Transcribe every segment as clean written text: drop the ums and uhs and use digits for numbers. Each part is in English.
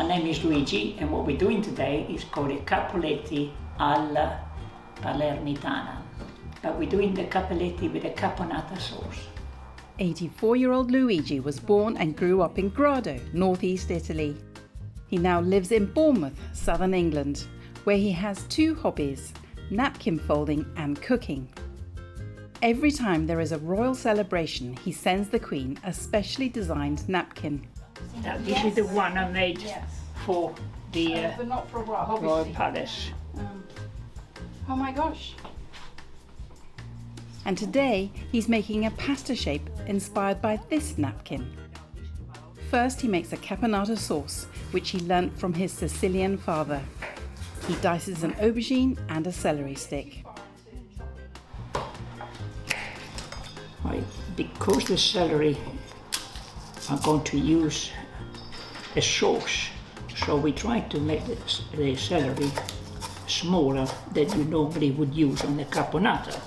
My name is Luigi, and what we're doing today is called a cappelletti alla palermitana. But we're doing the cappelletti with a caponata sauce. 84-year-old Luigi was born and grew up in Grado, northeast Italy. He now lives in Bournemouth, southern England, where he has two hobbies, napkin folding and cooking. Every time there is a royal celebration, he sends the Queen a specially designed napkin. Now, this is the one I made for the But not for a while, Royal obviously. Palace. Oh my gosh. And today he's making a pasta shape inspired by this napkin. First he makes a caponata sauce, which he learnt from his Sicilian father. He dices an aubergine and a celery stick. Right, because the celery I'm going to use a sauce, so we try to make the celery smaller than you normally would use on the caponata.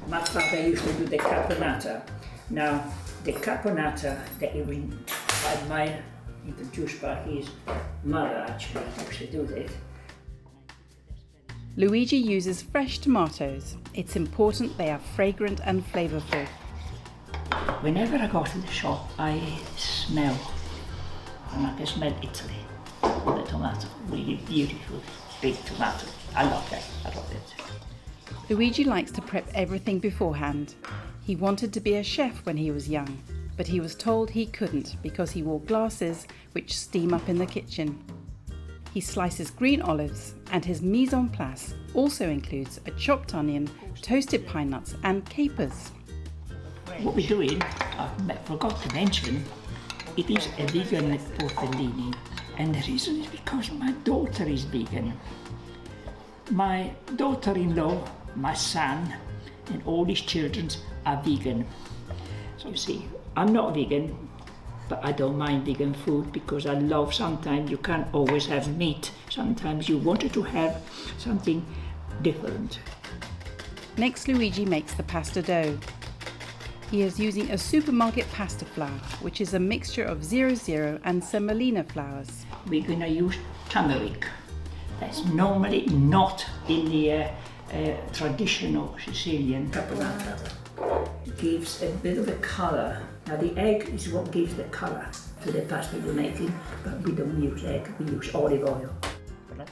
My father used to do the caponata. Now, the caponata that he was introduced by his mother, actually, used to do this. Luigi uses fresh tomatoes. It's important they are fragrant and flavourful. Whenever I go to the shop, I smell, and I can smell Italy. The tomato, really beautiful, big tomato. I love that, I love it. Luigi likes to prep everything beforehand. He wanted to be a chef when he was young, but he was told he couldn't because he wore glasses which steam up in the kitchen. He slices green olives, and his mise en place also includes a chopped onion, toasted pine nuts and capers. What we're doing, I forgot to mention, it is a vegan tortellini, and the reason is because my daughter is vegan. My daughter-in-law, my son, and all his children are vegan. So you see, I'm not vegan, but I don't mind vegan food because I love, sometimes you can't always have meat. Sometimes you wanted to have something different. Next, Luigi makes the pasta dough. He is using a supermarket pasta flour, which is a mixture of 00 and semolina flours. We're going to use turmeric. That's normally not in the traditional Sicilian caponata. It gives a bit of a colour. Now the egg is what gives the colour to the pasta you're making, but we don't use egg, we use olive oil.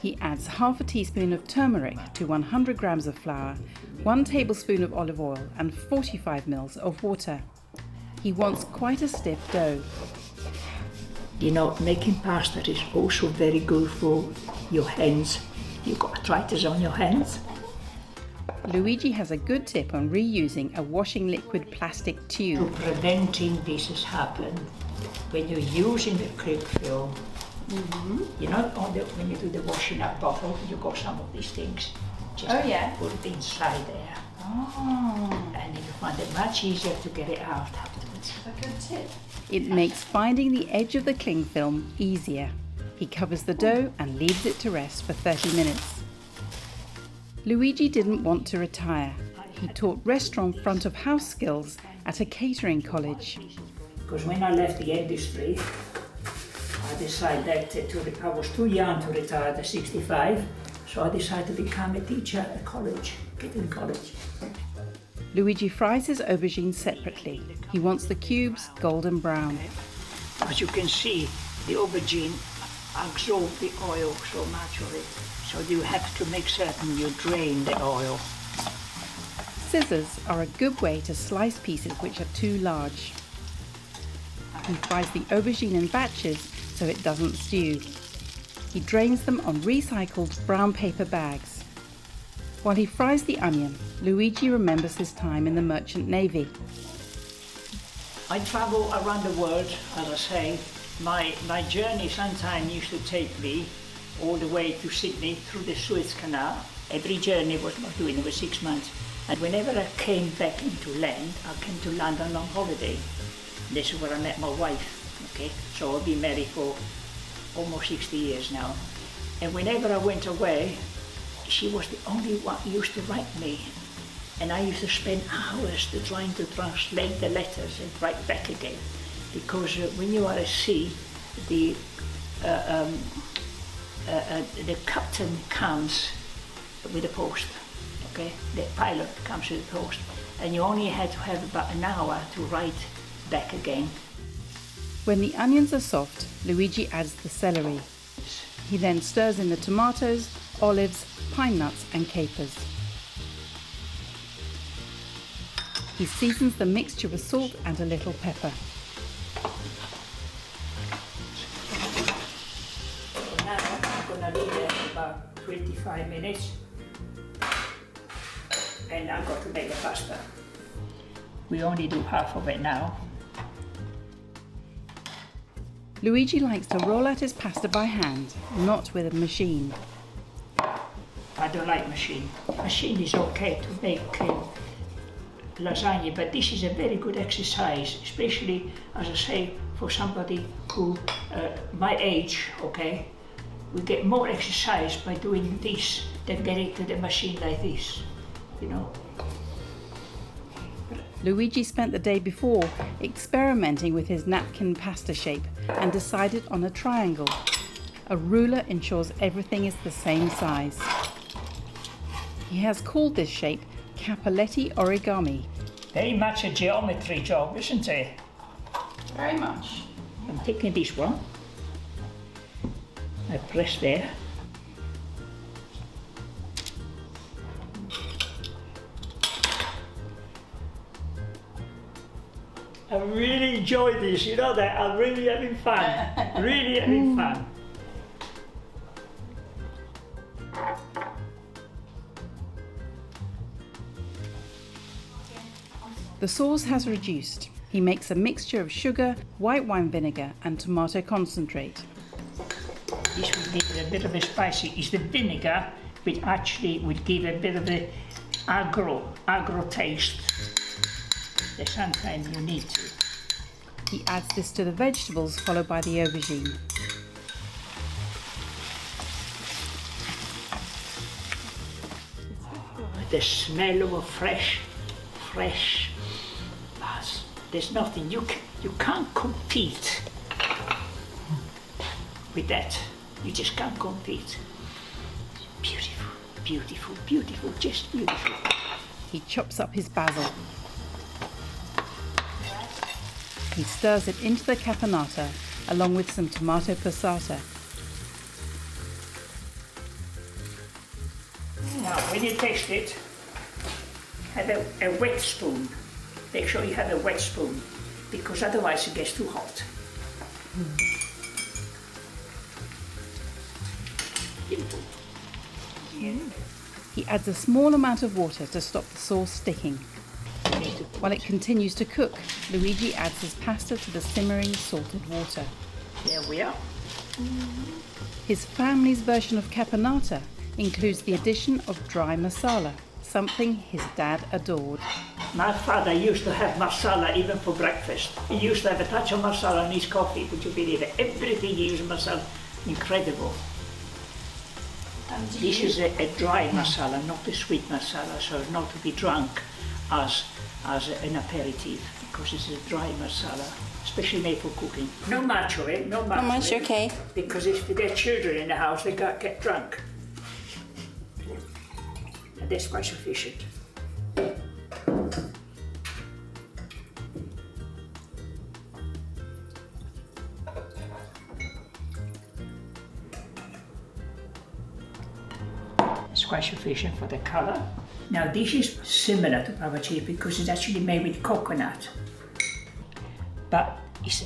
He adds half a teaspoon of turmeric to 100 grams of flour, 1 tablespoon of olive oil and 45 ml of water. He wants quite a stiff dough. You know, making pasta is also very good for your hands. You've got arthritis on your hands. Luigi has a good tip on reusing a washing liquid plastic To tube. preventing this has happened, when you're using the cling film, you know, when you do the washing up bottle, you got some of these things. Just put it inside there. And then you find it much easier to get it out afterwards. A good tip. It makes finding the edge of the cling film easier. He covers the dough and leaves it to rest for 30 minutes. Luigi didn't want to retire. He taught restaurant front of house skills at a catering college. Because when I left the industry, I decided that I was too young to retire at 65, so I decided to become a teacher at a college, catering college. Luigi fries his aubergine separately. He wants the cubes golden brown. As you can see, the aubergine absorbs the oil so much of it, so you have to make certain you drain the oil. Scissors are a good way to slice pieces which are too large. He fries the aubergine in batches so it doesn't stew. He drains them on recycled brown paper bags. While he fries the onion, Luigi remembers his time in the Merchant Navy. I travel around the world, as I say. My journey sometimes used to take me all the way to Sydney through the Suez Canal. Every journey was not doing over 6 months. And whenever I came back into land, I came to London on holiday. This is where I met my wife, okay? So I've been married for almost 60 years now. And whenever I went away, she was the only one who used to write me. And I used to spend hours trying to translate the letters and write back again. because when you are at sea, the captain comes with a post, okay? The pilot comes with a post, and you only had to have about an hour to ride back again. When the onions are soft, Luigi adds the celery. He then stirs in the tomatoes, olives, pine nuts and capers. He seasons the mixture with salt and a little pepper. Now I'm going to leave it about 25 minutes, and I'm going to make the pasta. We only do half of it now. Luigi likes to roll out his pasta by hand, not with a machine. I don't like machine. Machine is okay to make lasagna, but this is a very good exercise, especially, as I say, for somebody who, my age, okay, we get more exercise by doing this than getting to the machine like this, you know. Luigi spent the day before experimenting with his napkin pasta shape and decided on a triangle. A ruler ensures everything is the same size. He has called this shape Capoletti origami. Very much a geometry job, isn't it? Very much. I'm taking this one. I press there. I really enjoy this, you know that? I'm really having fun. Really having fun. The sauce has reduced. He makes a mixture of sugar, white wine vinegar and tomato concentrate. This will give it a bit of a spicy. It's the vinegar which actually would give a bit of the agro taste that sometimes you need to. He adds this to the vegetables, followed by the aubergine. The smell of a fresh. There's nothing you can't compete with that. You just can't compete. Beautiful, beautiful, beautiful, just beautiful. He chops up his basil. He stirs it into the caponata along with some tomato passata. Now, when you taste it, have a wet spoon. Make sure you have a wet spoon, because otherwise it gets too hot. He adds a small amount of water to stop the sauce sticking. While it continues to cook, Luigi adds his pasta to the simmering salted water. There we are. His family's version of caponata includes the addition of dry masala, something his dad adored. My father used to have masala even for breakfast. He used to have a touch of masala in his coffee, would you believe it? Everything he used masala, incredible. This is a dry masala, not a sweet masala, so not to be drunk as an aperitif, because it's a dry masala, especially made for cooking. No much of it, no much. Not much, okay. Because if there are children in the house, they get drunk. And that's quite sufficient. It's quite sufficient for the color. Now this is similar to pavachili because it's actually made with coconut, but it's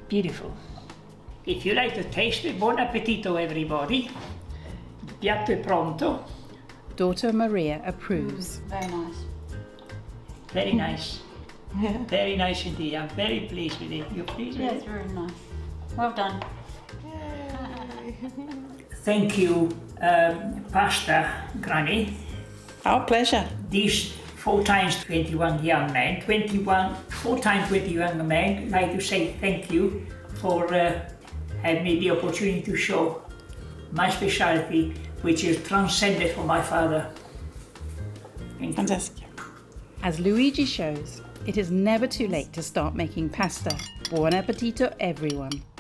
beautiful. If you like to taste it, buon appetito everybody. Il piatto è pronto. Daughter Maria approves. Very nice. Very nice. Very nice indeed. I'm very pleased with it. You're pleased with Yes, it? very nice. Well done. Thank you, Pasta Granny. Our pleasure. These 4 times 21 young men, 4 times 21 young men, like to say thank you for having me the opportunity to show my specialty, which is transcended for my father. Thank you. Fantastic. As Luigi shows, it is never too late to start making pasta. Buon appetito, everyone.